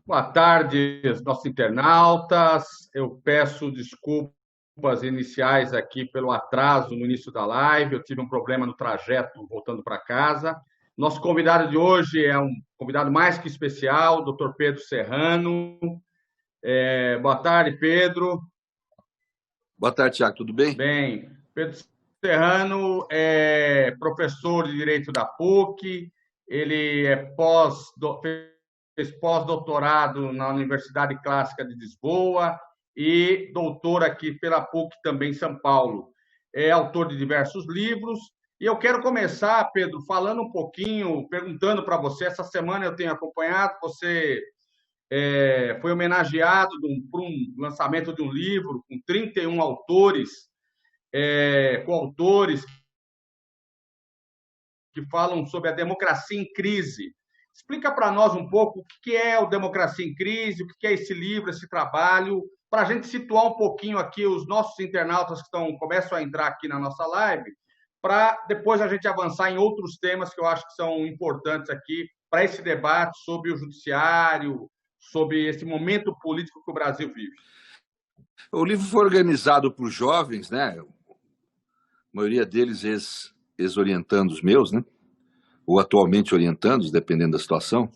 Boa tarde, nossos internautas. Eu peço desculpas iniciais aqui pelo atraso no início da live. Eu tive um problema no trajeto voltando para casa. Nosso convidado de hoje é um convidado mais que especial, o Dr. Pedro Serrano. Boa tarde, Pedro. Boa tarde, Tiago. Tudo bem? Bem, Pedro Serrano é professor de Direito da PUC, ele fez pós-doutorado na Universidade Clássica de Lisboa e doutor aqui pela PUC também em São Paulo. É autor de diversos livros. E eu quero começar, Pedro, falando um pouquinho, perguntando para você. Essa semana eu tenho acompanhado, você foi homenageado por um lançamento de um livro com 31 autores coautores que falam sobre a democracia em crise. Explica para nós um pouco o que é o Democracia em Crise, o que é esse livro, esse trabalho, para a gente situar um pouquinho aqui os nossos internautas começam a entrar aqui na nossa live, para depois a gente avançar em outros temas que eu acho que são importantes aqui para esse debate sobre o judiciário, sobre esse momento político que o Brasil vive. O livro foi organizado por jovens, né? A maioria deles ex-orientandos meus, né? Ou atualmente orientandos, dependendo da situação.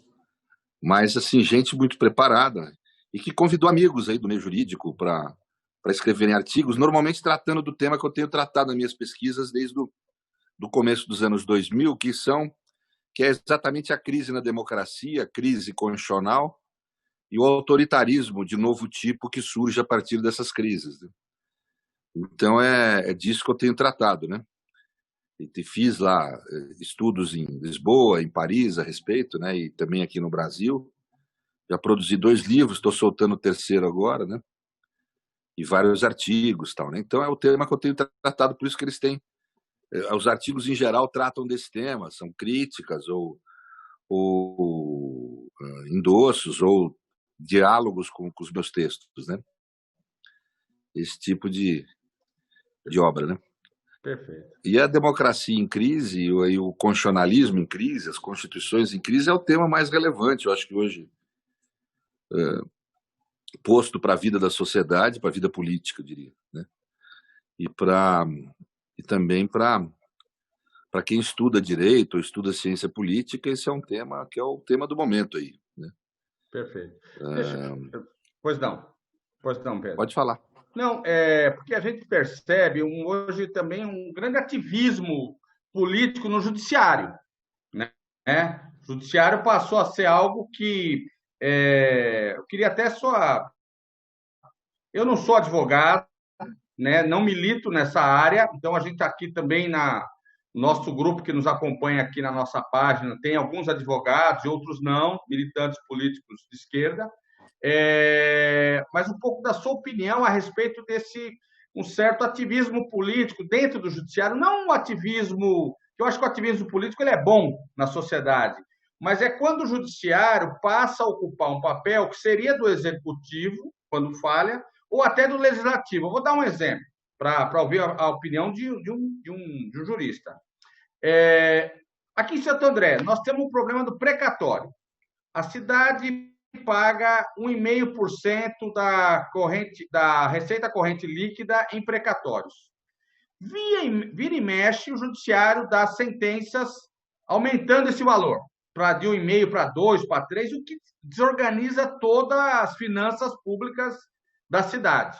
Mas, assim, gente muito preparada, né? E que convidou amigos aí do meio jurídico para escreverem artigos, normalmente tratando do tema que eu tenho tratado nas minhas pesquisas desde do começo dos anos 2000, que é exatamente a crise na democracia, a crise constitucional e o autoritarismo de novo tipo que surge a partir dessas crises, né? Então é disso que eu tenho tratado, né? E fiz lá estudos em Lisboa, em Paris a respeito, né? E também aqui no Brasil. Já produzi 2 livros, estou soltando o terceiro agora, né? E vários artigos, tal, né? Então é o tema que eu tenho tratado, por isso que eles têm os artigos em geral tratam desse tema, são críticas ou endossos ou diálogos com os meus textos, né? Esse tipo de obra, né? Perfeito. E a democracia em crise e o constitucionalismo em crise, as constituições em crise é o tema mais relevante, eu acho que hoje, posto para a vida da sociedade, para a vida política, eu diria, né? E para e também para quem estuda direito ou estuda ciência política, esse é um tema que é o tema do momento aí, né? Perfeito. Deixa, pois não, pois não, Pedro. Pode falar. Não, porque a gente percebe hoje também um grande ativismo político no judiciário, né? O judiciário passou a ser algo que eu queria até só. Eu não sou advogado, né? Não milito nessa área, então a gente está aqui também na nosso grupo que nos acompanha aqui na nossa página, tem alguns advogados e outros não, militantes políticos de esquerda, mas um pouco da sua opinião a respeito desse um certo ativismo político dentro do judiciário, não um ativismo, eu acho que o ativismo político ele é bom na sociedade, mas é quando o judiciário passa a ocupar um papel que seria do executivo, quando falha, ou até do legislativo. Eu vou dar um exemplo para ouvir a opinião de um jurista. Aqui em Santo André, nós temos um problema do precatório. A cidade paga 1,5% da receita corrente líquida em precatórios. Vira e mexe, o judiciário dá sentenças aumentando esse valor, de 1,5 para 2, para 3, o que desorganiza todas as finanças públicas da cidade.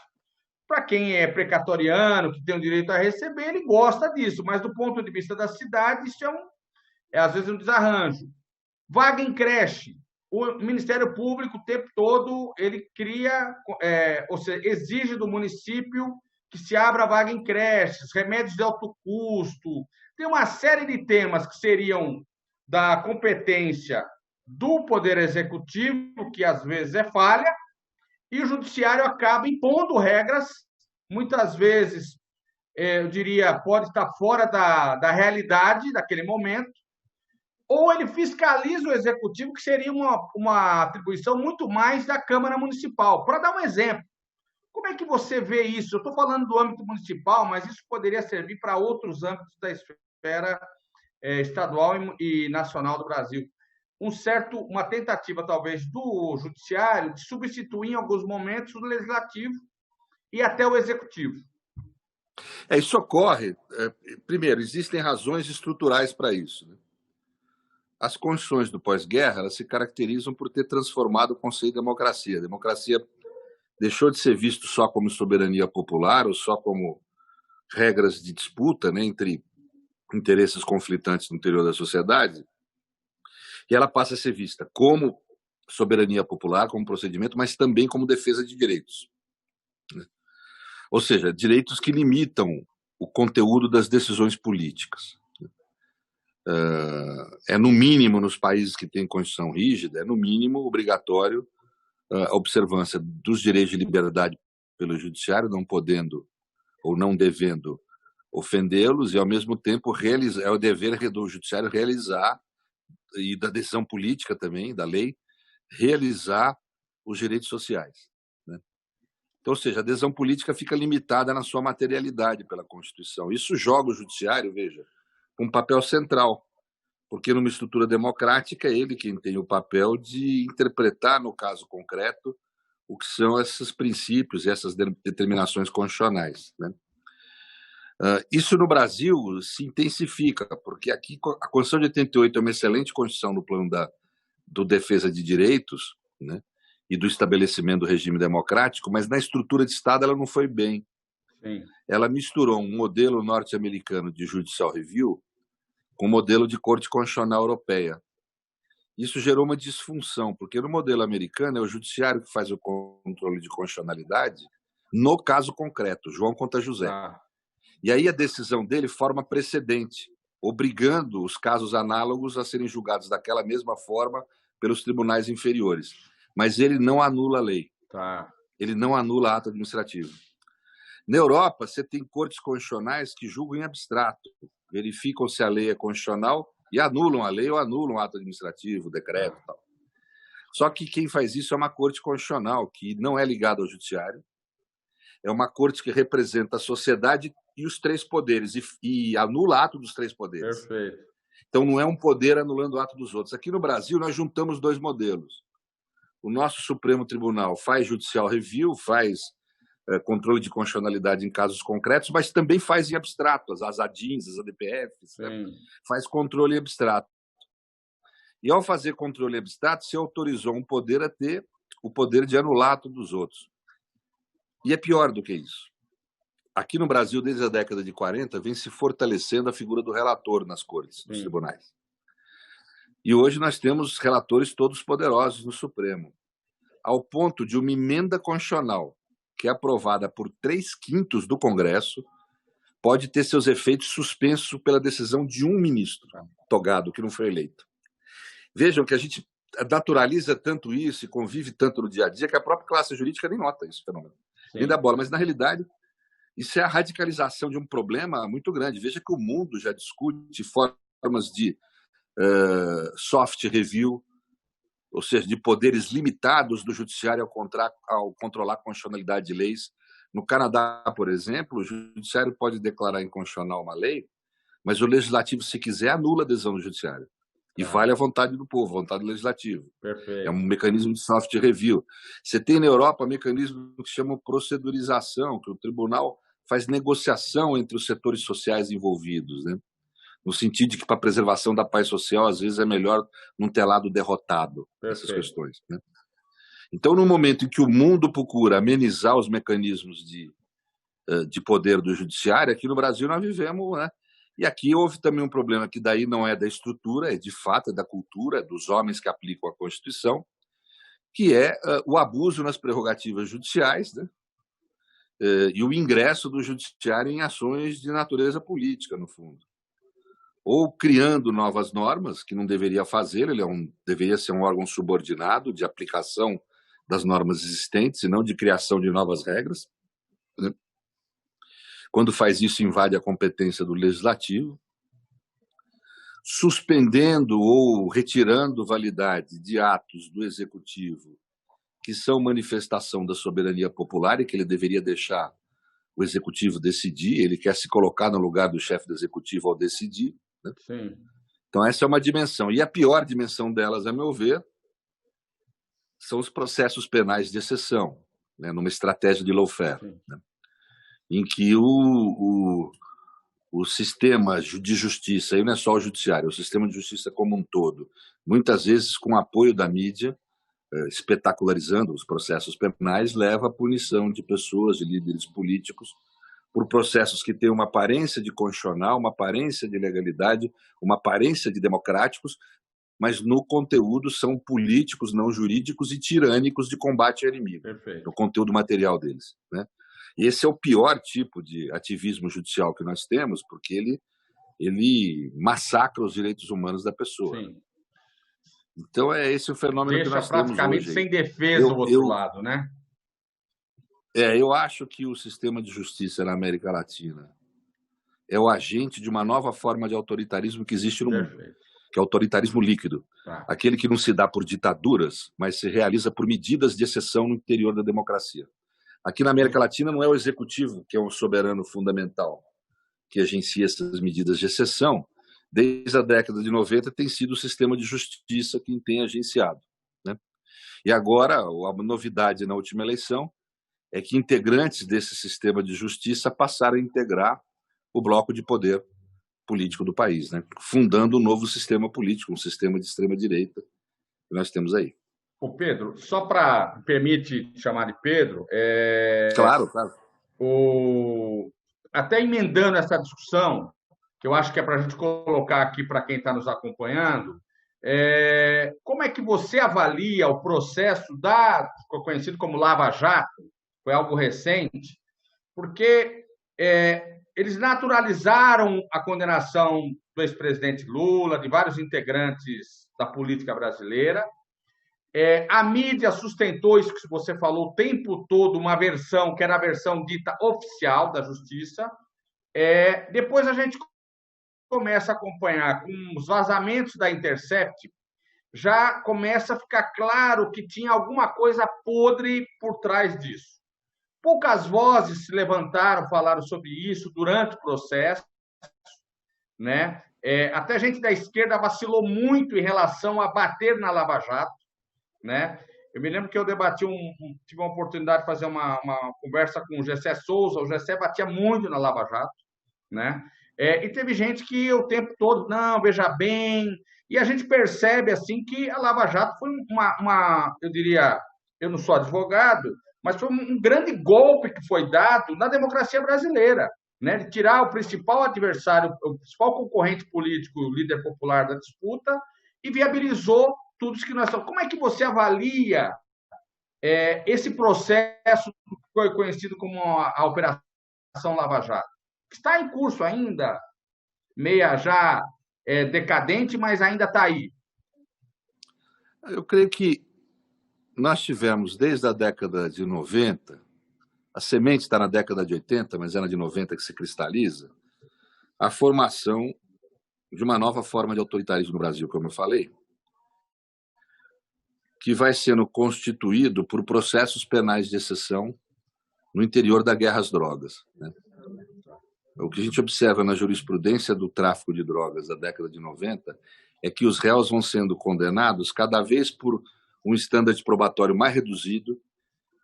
Para quem é precatoriano, que tem o direito a receber, ele gosta disso, mas do ponto de vista da cidade, isso às vezes um desarranjo. Vaga em creche. O Ministério Público, o tempo todo, ele cria, ou seja, exige do município que se abra vaga em creches, remédios de alto custo. Tem uma série de temas que seriam da competência do Poder Executivo, que às vezes é falha, e o Judiciário acaba impondo regras, muitas vezes, eu diria, pode estar fora da realidade daquele momento, ou ele fiscaliza o executivo, que seria uma atribuição muito mais da Câmara Municipal. Para dar um exemplo, como é que você vê isso? Eu estou falando do âmbito municipal, mas isso poderia servir para outros âmbitos da esfera estadual e nacional do Brasil. uma tentativa, talvez, do judiciário de substituir, em alguns momentos, o legislativo e até o executivo. Isso ocorre. Primeiro, existem razões estruturais para isso, né? As condições do pós-guerra, elas se caracterizam por ter transformado o conceito de democracia. A democracia deixou de ser visto só como soberania popular ou só como regras de disputa, né, entre interesses conflitantes no interior da sociedade, e ela passa a ser vista como soberania popular, como procedimento, mas também como defesa de direitos, né? Ou seja, direitos que limitam o conteúdo das decisões políticas. É no mínimo, nos países que têm Constituição rígida, é no mínimo obrigatório a observância dos direitos de liberdade pelo judiciário, não podendo ou não devendo ofendê-los, e, ao mesmo tempo, é o dever do judiciário realizar, e da decisão política também, da lei, realizar os direitos sociais, né? Então, ou seja, a decisão política fica limitada na sua materialidade pela Constituição. Isso joga o judiciário, veja, com um papel central, porque numa estrutura democrática é ele quem tem o papel de interpretar, no caso concreto, o que são esses princípios e essas determinações constitucionais, né? Isso no Brasil se intensifica, porque aqui a Constituição de 88 é uma excelente Constituição no plano do defesa de direitos, né, e do estabelecimento do regime democrático, mas na estrutura de Estado ela não foi bem. Sim. Ela misturou um modelo norte-americano de judicial review com um modelo de Corte Constitucional Europeia. Isso gerou uma disfunção, porque no modelo americano é o judiciário que faz o controle de constitucionalidade no caso concreto, João contra José. E aí a decisão dele forma precedente, obrigando os casos análogos a serem julgados daquela mesma forma pelos tribunais inferiores. Mas ele não anula a lei. Ele não anula ato administrativo. Na Europa, você tem cortes constitucionais que julgam em abstrato, verificam se a lei é constitucional e anulam a lei ou anulam o ato administrativo, o decreto e tal. Só que quem faz isso é uma corte constitucional, que não é ligada ao judiciário. É uma corte que representa a sociedade e os três poderes, e anula ato dos três poderes. Perfeito. Então, não é um poder anulando o ato dos outros. Aqui no Brasil, nós juntamos dois modelos. O nosso Supremo Tribunal faz judicial review, faz controle de constitucionalidade em casos concretos, mas também faz em abstrato, as ADINs, as ADPFs, né? Faz controle em abstrato. E, ao fazer controle em abstrato, se autorizou um poder a ter o poder de anular ato dos outros. E é pior do que isso. Aqui no Brasil, desde a década de 40, vem se fortalecendo a figura do relator nas cortes, nos tribunais. E hoje nós temos relatores todos poderosos no Supremo, ao ponto de uma emenda constitucional, que é aprovada por 3/5 do Congresso, pode ter seus efeitos suspensos pela decisão de um ministro togado, que não foi eleito. Vejam que a gente naturaliza tanto isso e convive tanto no dia a dia que a própria classe jurídica nem nota esse fenômeno. Nem dá bola, mas na realidade isso é a radicalização de um problema muito grande. Veja que o mundo já discute formas de soft review, ou seja, de poderes limitados do judiciário ao controlar a constitucionalidade de leis. No Canadá, por exemplo, o judiciário pode declarar inconstitucional uma lei, mas o legislativo, se quiser, anula a decisão do judiciário. E vale a vontade do povo, a vontade do legislativo. Perfeito. É um mecanismo de soft review. Você tem na Europa um mecanismo que chama procedurização, que o tribunal faz negociação entre os setores sociais envolvidos, né? No sentido de que, para a preservação da paz social, às vezes é melhor não ter lado derrotado nessas questões, né? Então, no momento em que o mundo procura amenizar os mecanismos de poder do judiciário, aqui no Brasil nós vivemos, né? E aqui houve também um problema que daí não é da estrutura, é de fato, é da cultura, é dos homens que aplicam a Constituição, que é o abuso nas prerrogativas judiciais, né? E o ingresso do judiciário em ações de natureza política, no fundo. Ou criando novas normas, que não deveria fazer, ele deveria ser um órgão subordinado de aplicação das normas existentes e não de criação de novas regras, né? Quando faz isso, invade a competência do legislativo, suspendendo ou retirando validade de atos do executivo que são manifestação da soberania popular e que ele deveria deixar o executivo decidir. Ele quer se colocar no lugar do chefe do executivo ao decidir, né? Sim. Então, essa é uma dimensão. E a pior dimensão delas, a meu ver, são os processos penais de exceção, né, numa estratégia de lawfare, né, em que o sistema de justiça, e não é só o judiciário, é o sistema de justiça como um todo, muitas vezes com apoio da mídia, espetacularizando os processos penais, leva à punição de pessoas, de líderes políticos, por processos que têm uma aparência de constitucional, uma aparência de legalidade, uma aparência de democráticos, mas no conteúdo são políticos, não jurídicos e tirânicos de combate ao inimigo. Perfeito. No conteúdo material deles, né? E esse é o pior tipo de ativismo judicial que nós temos, porque ele massacra os direitos humanos da pessoa. Sim. Então é esse o fenômeno que nós temos hoje. Deixa praticamente sem defesa o outro lado, né? Eu acho que o sistema de justiça na América Latina é o agente de uma nova forma de autoritarismo que existe no mundo, que é o autoritarismo líquido. Tá. Aquele que não se dá por ditaduras, mas se realiza por medidas de exceção no interior da democracia. Aqui na América Latina não é o executivo que é um soberano fundamental que agencia essas medidas de exceção. Desde a década de 90 tem sido o sistema de justiça quem tem agenciado, né? E agora, a novidade na última eleição é que integrantes desse sistema de justiça passaram a integrar o bloco de poder político do país, né? Fundando um novo sistema político, um sistema de extrema-direita que nós temos aí. Ô Pedro, só para permite chamar de Pedro, Claro. Até emendando essa discussão, que eu acho que é para a gente colocar aqui para quem está nos acompanhando, como é que você avalia o processo conhecido como Lava Jato? Foi algo recente, porque eles naturalizaram a condenação do ex-presidente Lula, de vários integrantes da política brasileira. A mídia sustentou isso que você falou o tempo todo, uma versão que era a versão dita oficial da justiça. Depois a gente começa a acompanhar com os vazamentos da Intercept, já começa a ficar claro que tinha alguma coisa podre por trás disso. Poucas vozes se levantaram, falaram sobre isso durante o processo, né? Até gente da esquerda vacilou muito em relação a bater na Lava Jato, né? Eu me lembro que eu tive uma oportunidade de fazer uma conversa com o Gessé Souza. O Gessé batia muito na Lava Jato, né? E teve gente que o tempo todo, não, veja bem, e a gente percebe assim que a Lava Jato foi eu diria, eu não sou advogado, mas foi um grande golpe que foi dado na democracia brasileira, né? De tirar o principal adversário, o principal concorrente político, o líder popular da disputa, e viabilizou tudo isso que nós estamos. Como é que você avalia esse processo que foi conhecido como a Operação Lava Jato? Que está em curso ainda, meia já decadente, mas ainda está aí. Eu creio que nós tivemos, desde a década de 90, a semente está na década de 80, mas é na de 90 que se cristaliza, a formação de uma nova forma de autoritarismo no Brasil, como eu falei, que vai sendo constituído por processos penais de exceção no interior da guerra às drogas, né? O que a gente observa na jurisprudência do tráfico de drogas da década de 90 é que os réus vão sendo condenados cada vez por um estándar probatório mais reduzido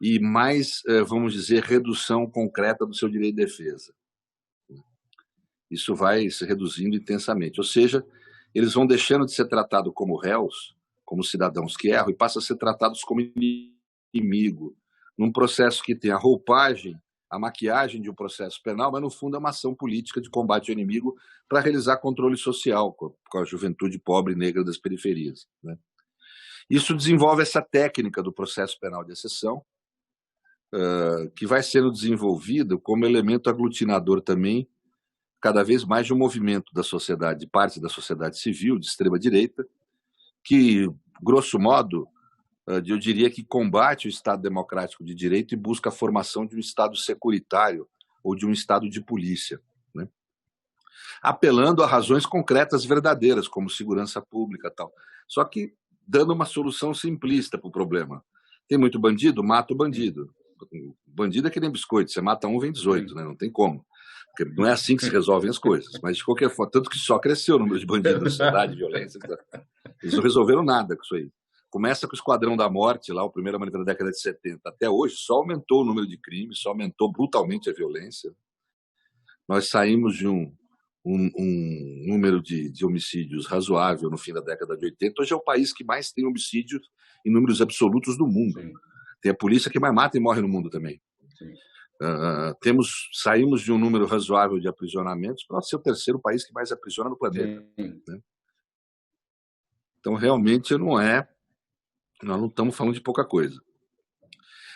e mais, vamos dizer, redução concreta do seu direito de defesa. Isso vai se reduzindo intensamente. Ou seja, eles vão deixando de ser tratados como réus, como cidadãos que erram, e passam a ser tratados como inimigo, num processo que tem a roupagem, a maquiagem de um processo penal, mas no fundo é uma ação política de combate ao inimigo para realizar controle social com a juventude pobre e negra das periferias, né? Isso desenvolve essa técnica do processo penal de exceção, que vai sendo desenvolvido como elemento aglutinador também, cada vez mais de um movimento da sociedade, parte da sociedade civil, de extrema-direita, que, grosso modo, eu diria que combate o Estado democrático de direito e busca a formação de um Estado securitário ou de um Estado de polícia, né? Apelando a razões concretas verdadeiras, como segurança pública e tal. Só que dando uma solução simplista para o problema. Tem muito bandido? Mata o bandido. Bandido é que nem biscoito, você mata um, vem 18, né? Não tem como. Porque não é assim que se resolvem as coisas. Mas, de qualquer forma, tanto que só cresceu o número de bandidos na sociedade, violência. Eles não resolveram nada com isso aí. Começa com o Esquadrão da Morte, lá, o primeiro na década de 70. Até hoje, só aumentou o número de crimes, só aumentou brutalmente a violência. Nós saímos de um número de homicídios razoável no fim da década de 80. Hoje é o país que mais tem homicídios em números absolutos do mundo. Sim. Tem a polícia que mais mata e morre no mundo também. Saímos de um número razoável de aprisionamentos para ser o terceiro país que mais aprisiona no planeta. Né? Então, realmente, nós não estamos falando de pouca coisa.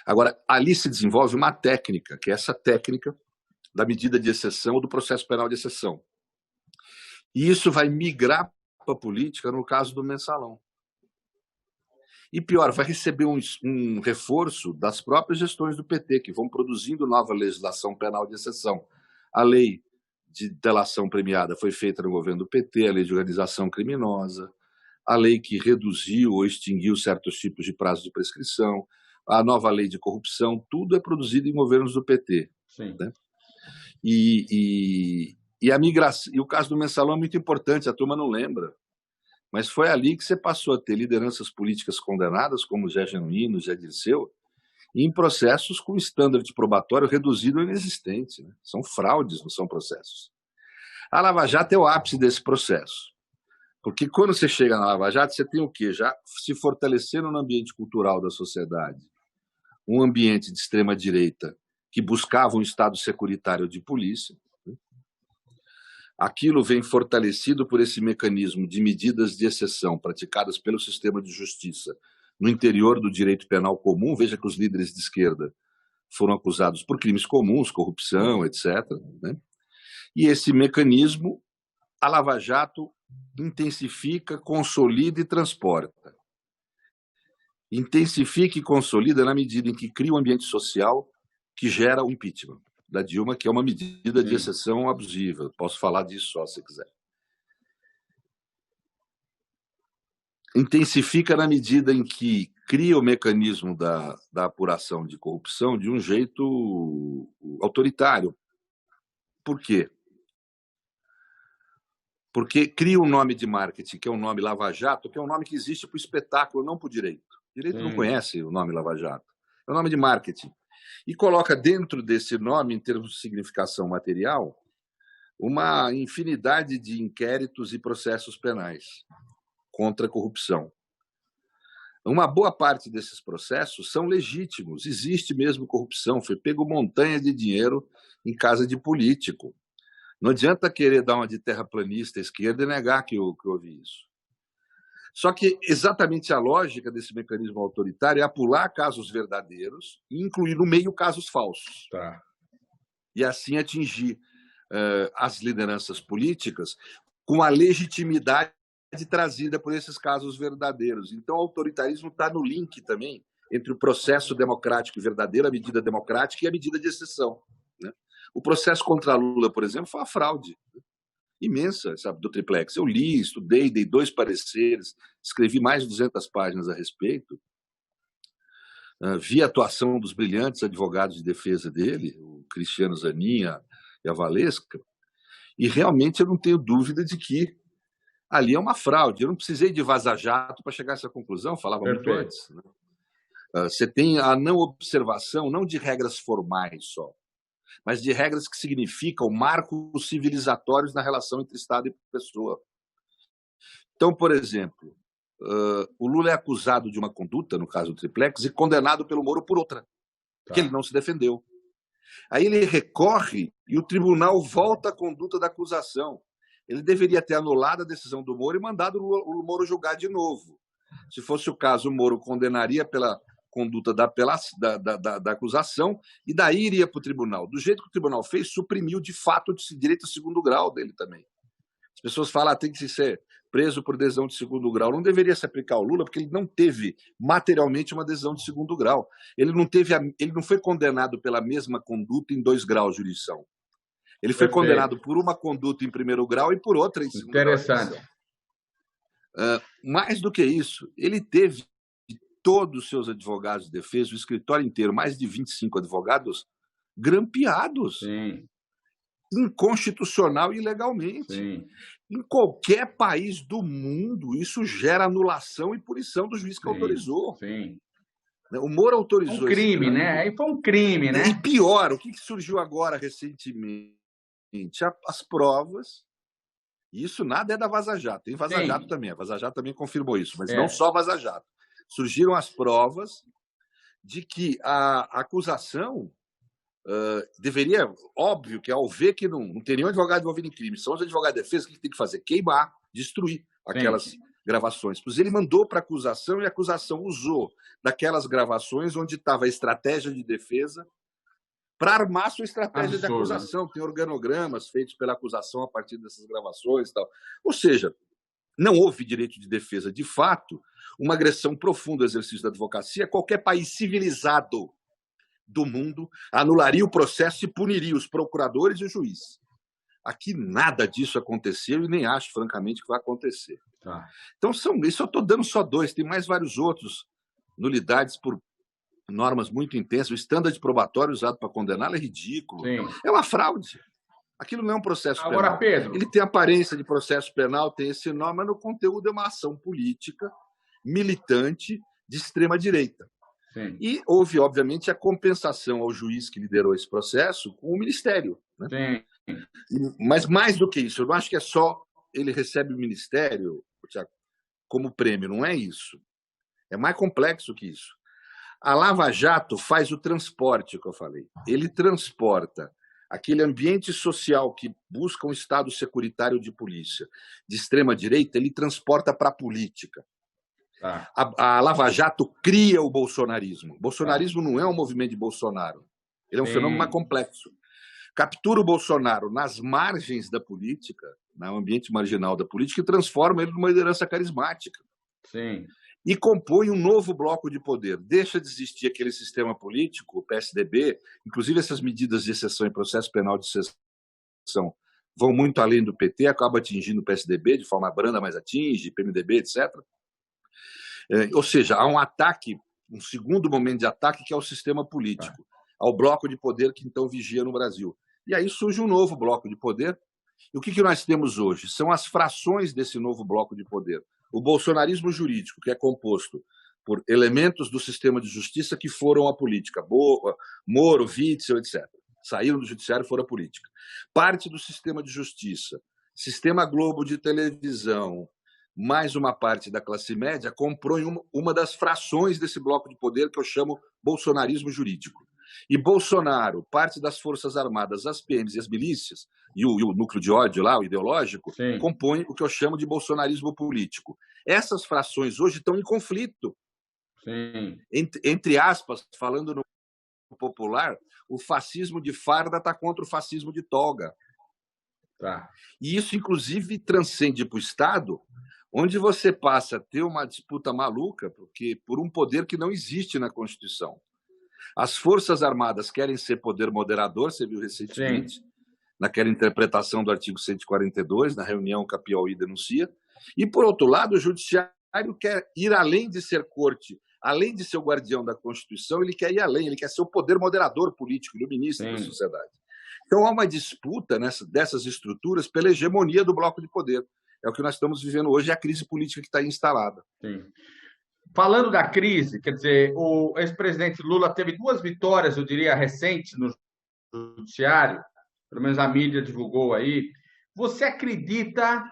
Agora, ali se desenvolve uma técnica, que é essa técnica da medida de exceção ou do processo penal de exceção. E isso vai migrar para a política no caso do mensalão. E pior, vai receber um reforço das próprias gestões do PT, que vão produzindo nova legislação penal de exceção. A lei de delação premiada foi feita no governo do PT, a lei de organização criminosa, a lei que reduziu ou extinguiu certos tipos de prazo de prescrição, a nova lei de corrupção, tudo é produzido em governos do PT. Sim. Né? E a migração, e o caso do mensalão é muito importante, a turma não lembra. Mas foi ali que você passou a ter lideranças políticas condenadas, como Zé Genuíno, Zé Dirceu, em processos com standard probatório reduzido ou inexistente. Né? São fraudes, não são processos. A Lava Jato é o ápice desse processo. Porque quando você chega na Lava Jato, você tem o quê? Já se fortalecendo no ambiente cultural da sociedade. Um ambiente de extrema-direita que buscava um Estado securitário de polícia. Aquilo vem fortalecido por esse mecanismo de medidas de exceção praticadas pelo sistema de justiça no interior do direito penal comum. Veja que os líderes de esquerda foram acusados por crimes comuns, corrupção, etc. Né? E esse mecanismo, a Lava Jato intensifica, consolida e transporta. Intensifica e consolida na medida em que cria um ambiente social que gera o impeachment da Dilma, que é uma medida de exceção abusiva. Posso falar disso só se quiser. Intensifica na medida em que cria o mecanismo da apuração de corrupção de um jeito autoritário. Por quê? Porque cria um nome de marketing, que é o nome Lava Jato, que é um nome que existe para o espetáculo, não para o direito. O direito não conhece o nome Lava Jato. É um nome de marketing. E coloca dentro desse nome, em termos de significação material, uma infinidade de inquéritos e processos penais contra a corrupção. Uma boa parte desses processos são legítimos, existe mesmo corrupção, foi pego montanha de dinheiro em casa de político. Não adianta querer dar uma de terraplanista à esquerda e negar que houve isso. Só que exatamente a lógica desse mecanismo autoritário é apular casos verdadeiros e incluir no meio casos falsos. Tá. E assim atingir as lideranças políticas com a legitimidade trazida por esses casos verdadeiros. Então, o autoritarismo está no link também entre o processo democrático e verdadeiro, a medida democrática e a medida de exceção. Né? O processo contra Lula, por exemplo, foi uma fraude imensa, sabe, do triplex. Eu li, estudei, dei 2 pareceres, escrevi mais de 200 páginas a respeito, vi a atuação dos brilhantes advogados de defesa dele, o Cristiano Zanin e a Valesca, e realmente eu não tenho dúvida de que ali é uma fraude. Eu não precisei de vaza-jato para chegar a essa conclusão, falava muito antes. Né? Você tem a não observação, não de regras formais só, mas de regras que significam marcos civilizatórios na relação entre Estado e pessoa. Então, por exemplo, o Lula é acusado de uma conduta, no caso do triplex, e condenado pelo Moro por outra, porque ele não se defendeu. Aí ele recorre e o tribunal volta à conduta da acusação. Ele deveria ter anulado a decisão do Moro e mandado o Moro julgar de novo. Se fosse o caso, o Moro condenaria pela conduta da acusação e daí iria para o tribunal. Do jeito que o tribunal fez, suprimiu de fato o direito a segundo grau dele também. As pessoas falam tem que ser preso por decisão de segundo grau. Não deveria se aplicar ao Lula, porque ele não teve materialmente uma decisão de segundo grau. Ele não foi condenado pela mesma conduta em 2 graus de jurisdição. Ele foi condenado por uma conduta em primeiro grau e por outra em segundo grau. Interessante. Mais do que isso, ele teve todos os seus advogados de defesa, o escritório inteiro, mais de 25 advogados, grampeados. Sim. inconstitucional e ilegalmente. Sim. Em qualquer país do mundo, isso gera anulação e punição do juiz que autorizou. Sim. O Moro autorizou um crime, esse né? Aí foi um crime, né? E pior, o que surgiu agora recentemente? As provas. Isso nada é da Vaza Jato. Tem Vaza Jato também. A Vaza Jato também confirmou isso, mas não só Vaza Jato. Surgiram as provas de que a acusação deveria, óbvio que ao ver que não tem nenhum advogado envolvido em crime, são os advogados de defesa, o que tem que fazer? Queimar, destruir aquelas gravações. Pois ele mandou para a acusação e a acusação usou daquelas gravações onde estava a estratégia de defesa para armar sua estratégia de acusação. Tem organogramas feitos pela acusação a partir dessas gravações e tal. Ou seja, não houve direito de defesa de fato, uma agressão profunda ao exercício da advocacia. Qualquer país civilizado do mundo anularia o processo e puniria os procuradores e o juiz. Aqui nada disso aconteceu e nem acho, francamente, que vai acontecer. Então, isso eu estou dando só 2, tem mais vários outros, nulidades por normas muito intensas. O standard probatório usado para condená-lo é ridículo. É uma fraude. Aquilo não é um processo penal. Agora, Pedro... Ele tem aparência de processo penal, tem esse nome, mas no conteúdo é uma ação política, militante, de extrema-direita. E houve, obviamente, a compensação ao juiz que liderou esse processo com o Ministério. Né? Mas mais do que isso, eu não acho que é só ele recebe o Ministério, Tiago, como prêmio, não é isso. É mais complexo que isso. A Lava Jato faz o transporte, que eu falei. Ele transporta aquele ambiente social que busca um Estado securitário de polícia de extrema-direita, ele transporta para a política. A Lava Jato cria o bolsonarismo. O bolsonarismo não é um movimento de Bolsonaro. Ele é um fenômeno mais complexo. Captura o Bolsonaro nas margens da política, no ambiente marginal da política, e transforma ele numa liderança carismática. E compõe um novo bloco de poder. Deixa de existir aquele sistema político, o PSDB, inclusive essas medidas de exceção em processo penal de exceção vão muito além do PT, acaba atingindo o PSDB de forma branda, mas atinge, PMDB, etc. Ou seja, há um ataque, um segundo momento de ataque, que é o sistema político, ao bloco de poder que então vigia no Brasil. E aí surge um novo bloco de poder. E o que nós temos hoje? São as frações desse novo bloco de poder. O bolsonarismo jurídico, que é composto por elementos do sistema de justiça que foram à política. Moro, Witzel, etc. Saíram do judiciário e foram à política. Parte do sistema de justiça, sistema Globo de televisão, mais uma parte da classe média, compõe uma das frações desse bloco de poder que eu chamo bolsonarismo jurídico. E Bolsonaro, parte das Forças Armadas, as PMs e as milícias, e o núcleo de ódio lá, o ideológico, compõe o que eu chamo de bolsonarismo político. Essas frações hoje estão em conflito. Entre aspas, falando no popular, o fascismo de farda está contra o fascismo de toga. E isso, inclusive, transcende para o Estado, onde você passa a ter uma disputa maluca por um poder que não existe na Constituição. As Forças Armadas querem ser poder moderador, você viu recentemente, naquela interpretação do artigo 142, na reunião que a Piauí denuncia. E, por outro lado, o Judiciário quer ir além de ser corte, além de ser o guardião da Constituição, ele quer ir além, ele quer ser o poder moderador político, iluminista da sociedade. Então, há uma disputa dessas estruturas pela hegemonia do bloco de poder. É o que nós estamos vivendo hoje, é a crise política que está instalada. Falando da crise, quer dizer, o ex-presidente Lula teve 2 vitórias, eu diria, recentes no judiciário, pelo menos a mídia divulgou aí. Você acredita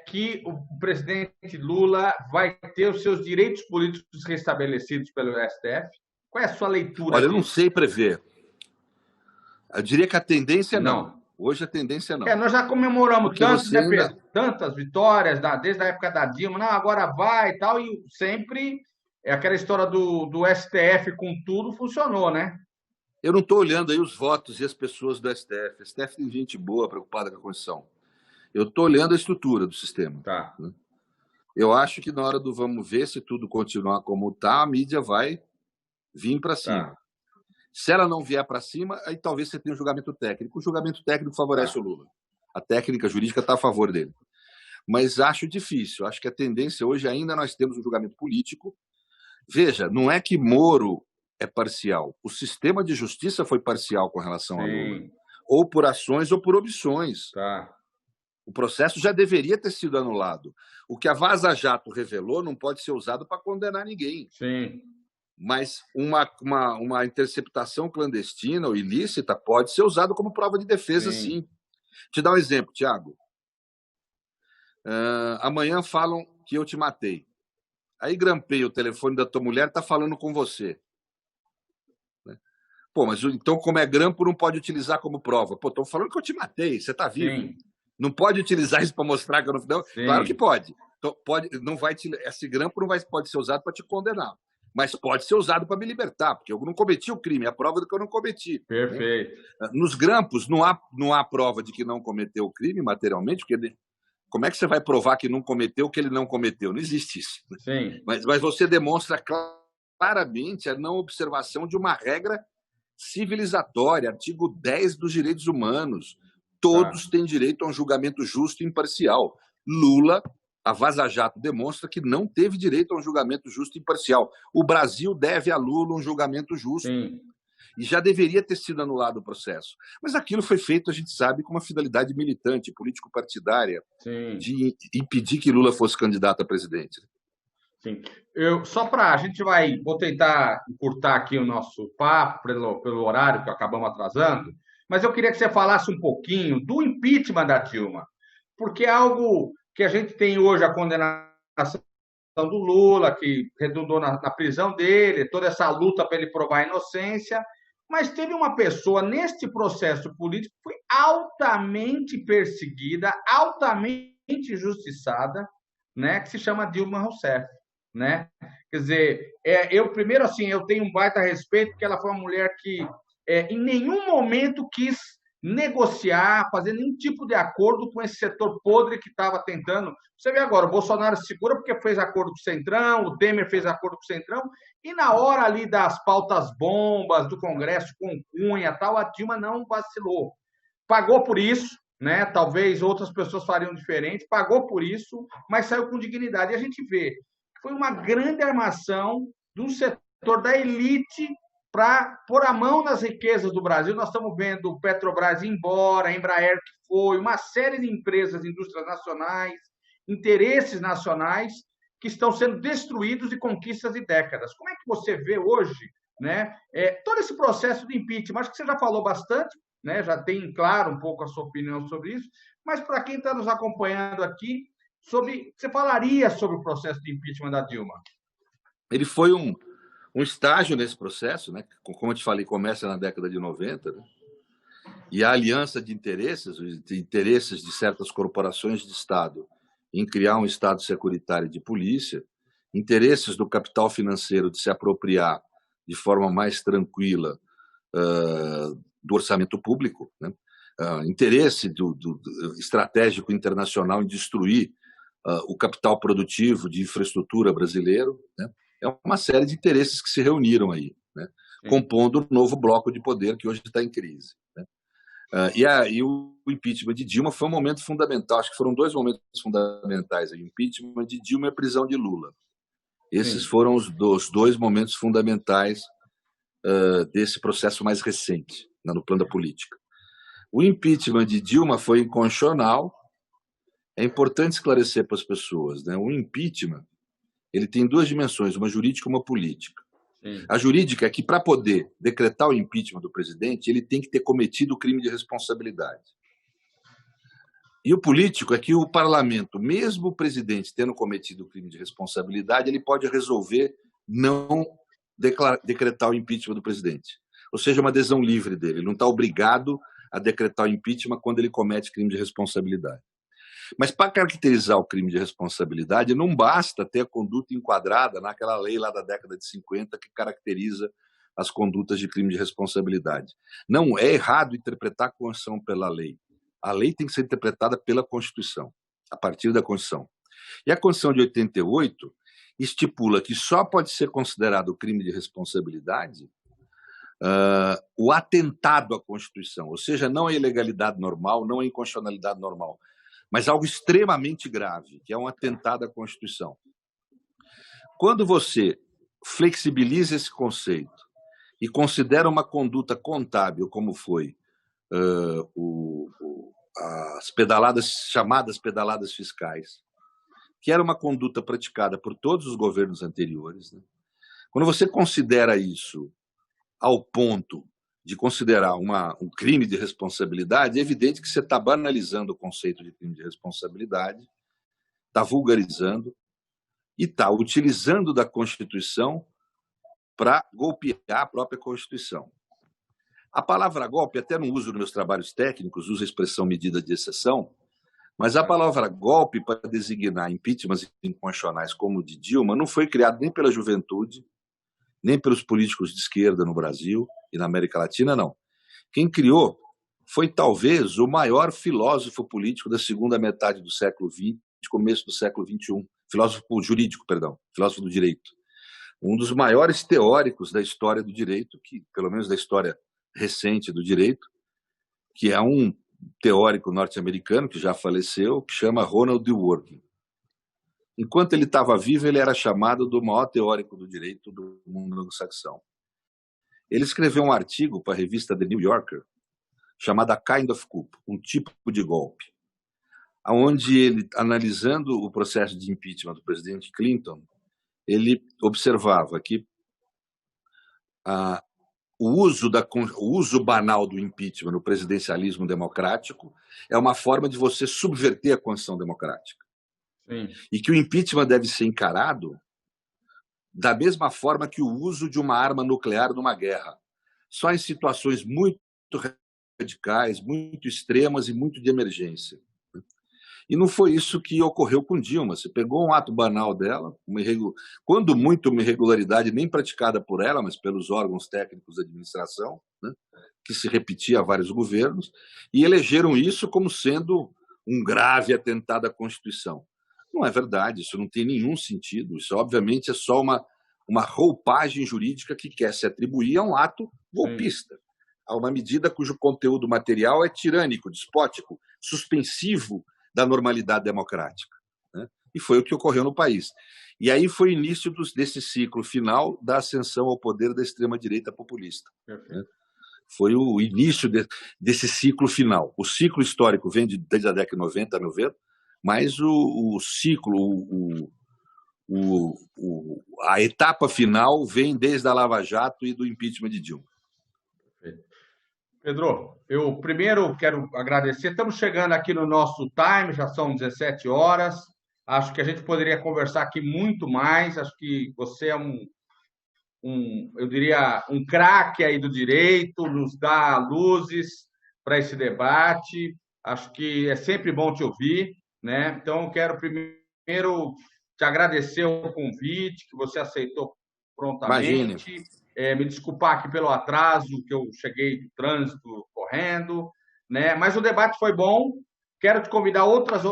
que o presidente Lula vai ter os seus direitos políticos restabelecidos pelo STF? Qual é a sua leitura? Olha, eu não sei prever. Eu diria que a tendência é não. Hoje a tendência é não. Nós já comemoramos tantas vitórias, desde a época da Dilma, não, agora vai e tal, e sempre aquela história do STF com tudo funcionou, né? Eu não estou olhando aí os votos e as pessoas do STF. O STF tem gente boa, preocupada com a Constituição. Eu estou olhando a estrutura do sistema. Né? Eu acho que na hora do vamos ver, se tudo continuar como está, a mídia vai vir para cima. Se ela não vier para cima, aí talvez você tenha um julgamento técnico. O julgamento técnico favorece o Lula. A técnica jurídica está a favor dele. Mas acho difícil. Acho que a tendência hoje ainda nós temos um julgamento político. Veja, não é que Moro é parcial. O sistema de justiça foi parcial com relação a Lula. ou por ações ou por omissões. Tá. O processo já deveria ter sido anulado. O que a Vaza Jato revelou não pode ser usado para condenar ninguém. Sim. Mas uma interceptação clandestina ou ilícita pode ser usado como prova de defesa, sim. Te dar um exemplo, Tiago. Amanhã falam que eu te matei. Aí grampei o telefone da tua mulher, está falando com você. Pô, mas então, como é grampo, não pode utilizar como prova. Pô, estão falando que eu te matei, você está vivo. Sim. Não pode utilizar isso para mostrar que eu não... Não, claro que pode. Então, não vai esse grampo pode ser usado para te condenar. Mas pode ser usado para me libertar, porque eu não cometi o crime, é a prova do que eu não cometi. Perfeito. Né? Nos grampos, não há prova de que não cometeu o crime materialmente, porque como é que você vai provar que não cometeu o que ele não cometeu? Não existe isso. Sim. Mas você demonstra claramente a não observação de uma regra civilizatória, artigo 10 dos direitos humanos. Todos têm direito a um julgamento justo e imparcial. Lula, a Vaza Jato demonstra que não teve direito a um julgamento justo e imparcial. O Brasil deve a Lula um julgamento justo. Sim. E já deveria ter sido anulado o processo. Mas aquilo foi feito, a gente sabe, com uma finalidade militante, político-partidária, de impedir que Lula fosse candidato a presidente. Sim. Vou tentar encurtar aqui o nosso papo pelo horário que acabamos atrasando, mas eu queria que você falasse um pouquinho do impeachment da Dilma, porque é algo que a gente tem hoje, a condenação do Lula, que redundou na prisão dele, toda essa luta para ele provar a inocência, mas teve uma pessoa neste processo político que foi altamente perseguida, altamente injustiçada, né, que se chama Dilma Rousseff, né? Quer dizer, eu primeiro assim, eu tenho um baita respeito porque ela foi uma mulher que em nenhum momento quis negociar, fazer nenhum tipo de acordo com esse setor podre que estava tentando. Você vê agora, o Bolsonaro se segura porque fez acordo com o Centrão, o Temer fez acordo com o Centrão, e na hora ali das pautas bombas do Congresso com Cunha e tal, a Dilma não vacilou. Pagou por isso, né? Talvez outras pessoas fariam diferente, pagou por isso, mas saiu com dignidade. E a gente vê que foi uma grande armação de um setor da elite para pôr a mão nas riquezas do Brasil. Nós estamos vendo o Petrobras ir embora, a Embraer que foi, uma série de empresas, indústrias nacionais, interesses nacionais que estão sendo destruídos de conquistas de décadas. Como é que você vê hoje, né, todo esse processo de impeachment? Acho que você já falou bastante, né, já tem claro um pouco a sua opinião sobre isso, mas para quem está nos acompanhando aqui, você falaria sobre o processo de impeachment da Dilma? Ele foi um estágio nesse processo, né? Como eu te falei, começa na década de 90, né? E a aliança de interesses de certas corporações de Estado em criar um Estado securitário de polícia, interesses do capital financeiro de se apropriar de forma mais tranquila do orçamento público, né? Interesse do estratégico internacional em destruir o capital produtivo de infraestrutura brasileiro, né? É uma série de interesses que se reuniram aí, né? Compondo o novo bloco de poder que hoje está em crise, né? E o impeachment de Dilma foi um momento fundamental. Acho que foram dois momentos fundamentais: o impeachment de Dilma e a prisão de Lula. Esses foram os dois momentos fundamentais desse processo mais recente, né, no plano da política. O impeachment de Dilma foi inconstitucional. É importante esclarecer para as pessoas, né? O impeachment ele tem duas dimensões, uma jurídica e uma política. A jurídica é que, para poder decretar o impeachment do presidente, ele tem que ter cometido o crime de responsabilidade. E o político é que o parlamento, mesmo o presidente tendo cometido o crime de responsabilidade, ele pode resolver não decretar o impeachment do presidente. Ou seja, uma adesão livre dele. Ele não está obrigado a decretar o impeachment quando ele comete crime de responsabilidade. Mas para caracterizar o crime de responsabilidade, não basta ter a conduta enquadrada naquela lei lá da década de 50 que caracteriza as condutas de crime de responsabilidade. Não é errado interpretar a Constituição pela lei. A lei tem que ser interpretada pela Constituição, a partir da Constituição. E a Constituição de 88 estipula que só pode ser considerado crime de responsabilidade o atentado à Constituição, ou seja, não a ilegalidade normal, não a inconstitucionalidade normal, mas algo extremamente grave, que é um atentado à Constituição. Quando você flexibiliza esse conceito e considera uma conduta contábil, como foi as chamadas pedaladas fiscais, que era uma conduta praticada por todos os governos anteriores, né? Quando você considera isso ao ponto de considerar um crime de responsabilidade, é evidente que você está banalizando o conceito de crime de responsabilidade, está vulgarizando e está utilizando da Constituição para golpear a própria Constituição. A palavra golpe, até não uso nos meus trabalhos técnicos, uso a expressão medida de exceção, mas a palavra golpe para designar impeachments inconstitucionais como o de Dilma não foi criado nem pela juventude, nem pelos políticos de esquerda no Brasil e na América Latina, não. Quem criou foi talvez o maior filósofo político da segunda metade do século XX, começo do século XXI, filósofo jurídico, perdão, filósofo do direito. Um dos maiores teóricos da história do direito, que pelo menos da história recente do direito, que é um teórico norte-americano que já faleceu, que chama Ronald Dworkin. Enquanto ele estava vivo, ele era chamado do maior teórico do direito do mundo anglo-saxão. Ele escreveu um artigo para a revista The New Yorker, chamada Kind of Coup, um tipo de golpe, onde ele, analisando o processo de impeachment do presidente Clinton, ele observava que o uso banal do impeachment no presidencialismo democrático é uma forma de você subverter a Constituição democrática. Sim. E que o impeachment deve ser encarado da mesma forma que o uso de uma arma nuclear numa guerra, só em situações muito radicais, muito extremas e muito de emergência. E não foi isso que ocorreu com Dilma. Você pegou um ato banal dela, quando muito uma irregularidade nem praticada por ela, mas pelos órgãos técnicos da administração, né, que se repetia a vários governos, e elegeram isso como sendo um grave atentado à Constituição. Não é verdade, isso não tem nenhum sentido. Isso, obviamente, é só uma roupagem jurídica que quer se atribuir a um ato golpista, a uma medida cujo conteúdo material é tirânico, despótico, suspensivo da normalidade democrática, né? E foi o que ocorreu no país. E aí foi o início desse ciclo final da ascensão ao poder da extrema-direita populista. Né? Foi o início desse ciclo final. O ciclo histórico vem desde a década de 90, meu ver, mas o ciclo, a etapa final vem desde a Lava Jato e do impeachment de Dilma. Pedro, eu primeiro quero agradecer. Estamos chegando aqui no nosso time, já são 17 horas. Acho que a gente poderia conversar aqui muito mais. Acho que você é eu diria, um craque aí do direito, nos dá luzes para esse debate. Acho que é sempre bom te ouvir, né? Então, eu quero primeiro te agradecer o convite que você aceitou prontamente. Imagine. Me desculpar aqui pelo atraso, que eu cheguei do trânsito correndo, né? Mas o debate foi bom. Quero te convidar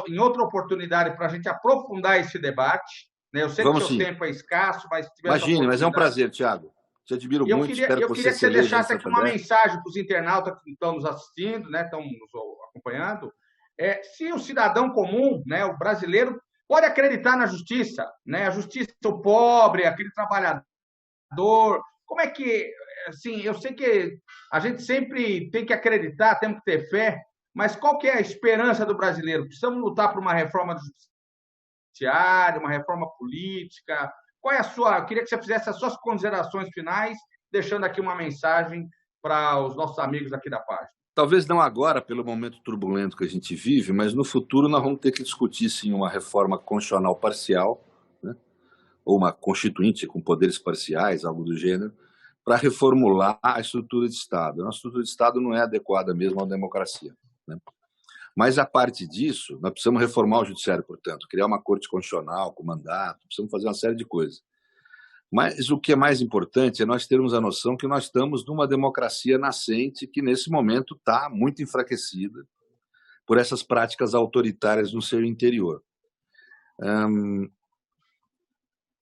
em outra oportunidade para a gente aprofundar esse debate, né? Eu sei que o seu tempo é escasso, mas se tiver Imagine, mas é um prazer, Thiago. Te admiro muito. Eu queria que você deixasse aqui uma mensagem para os internautas que estão nos assistindo, né? Estão nos acompanhando. Se o cidadão comum, né, o brasileiro, pode acreditar na justiça, né? A justiça, o pobre, aquele trabalhador. Como é que, assim, eu sei que a gente sempre tem que acreditar, temos que ter fé, mas qual que é a esperança do brasileiro? Precisamos lutar por uma reforma do judiciário, uma reforma política. Qual é a sua? Eu queria que você fizesse as suas considerações finais, deixando aqui uma mensagem para os nossos amigos aqui da página. Talvez não agora, pelo momento turbulento que a gente vive, mas no futuro nós vamos ter que discutir, sim, uma reforma constitucional parcial, né? Ou uma constituinte com poderes parciais, algo do gênero, para reformular a estrutura de Estado. A nossa estrutura de Estado não é adequada mesmo à democracia, né? Mas, a parte disso, nós precisamos reformar o judiciário, portanto, criar uma corte constitucional com mandato, precisamos fazer uma série de coisas. Mas o que é mais importante é nós termos a noção que nós estamos numa democracia nascente que, nesse momento, está muito enfraquecida por essas práticas autoritárias no seu interior.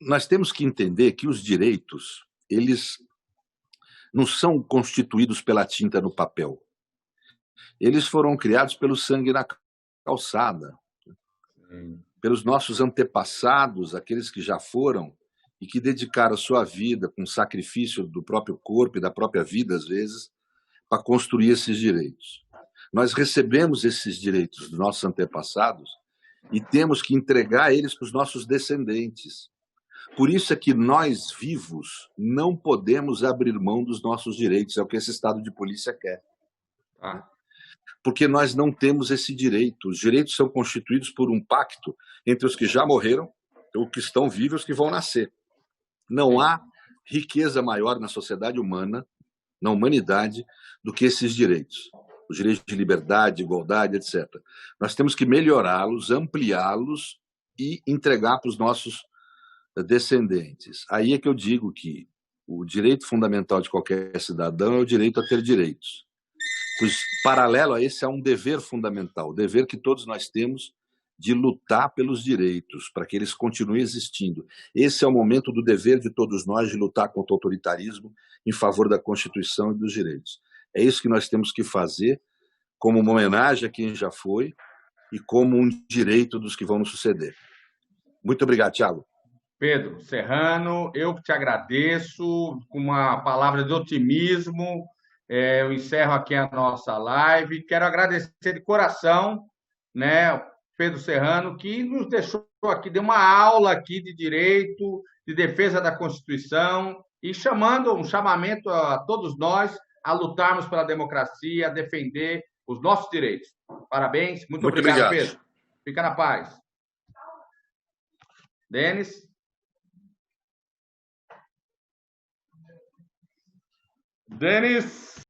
Nós temos que entender que os direitos, eles não são constituídos pela tinta no papel. Eles foram criados pelo sangue na calçada, pelos nossos antepassados, aqueles que já foram e que dedicaram sua vida com sacrifício do próprio corpo e da própria vida, às vezes, para construir esses direitos. Nós recebemos esses direitos dos nossos antepassados e temos que entregar eles para os nossos descendentes. Por isso é que nós, vivos, não podemos abrir mão dos nossos direitos. É o que esse Estado de polícia quer. Porque nós não temos esse direito. Os direitos são constituídos por um pacto entre os que já morreram, os que estão vivos e os que vão nascer. Não há riqueza maior na sociedade humana, na humanidade, do que esses direitos. Os direitos de liberdade, igualdade, etc. Nós temos que melhorá-los, ampliá-los e entregar para os nossos descendentes. Aí é que eu digo que o direito fundamental de qualquer cidadão é o direito a ter direitos. Pois, paralelo a esse, há um dever fundamental, o dever que todos nós temos de lutar pelos direitos, para que eles continuem existindo. Esse é o momento do dever de todos nós de lutar contra o autoritarismo em favor da Constituição e dos direitos. É isso que nós temos que fazer como uma homenagem a quem já foi e como um direito dos que vão nos suceder. Muito obrigado, Thiago. Pedro Serrano, eu te agradeço com uma palavra de otimismo. Eu encerro aqui a nossa live. Quero agradecer de coração, né, Pedro Serrano, que nos deixou aqui, deu uma aula aqui de direito, de defesa da Constituição, e chamando um chamamento a todos nós a lutarmos pela democracia, a defender os nossos direitos. Parabéns, muito obrigado, Pedro. Fica na paz. Denis? Denis?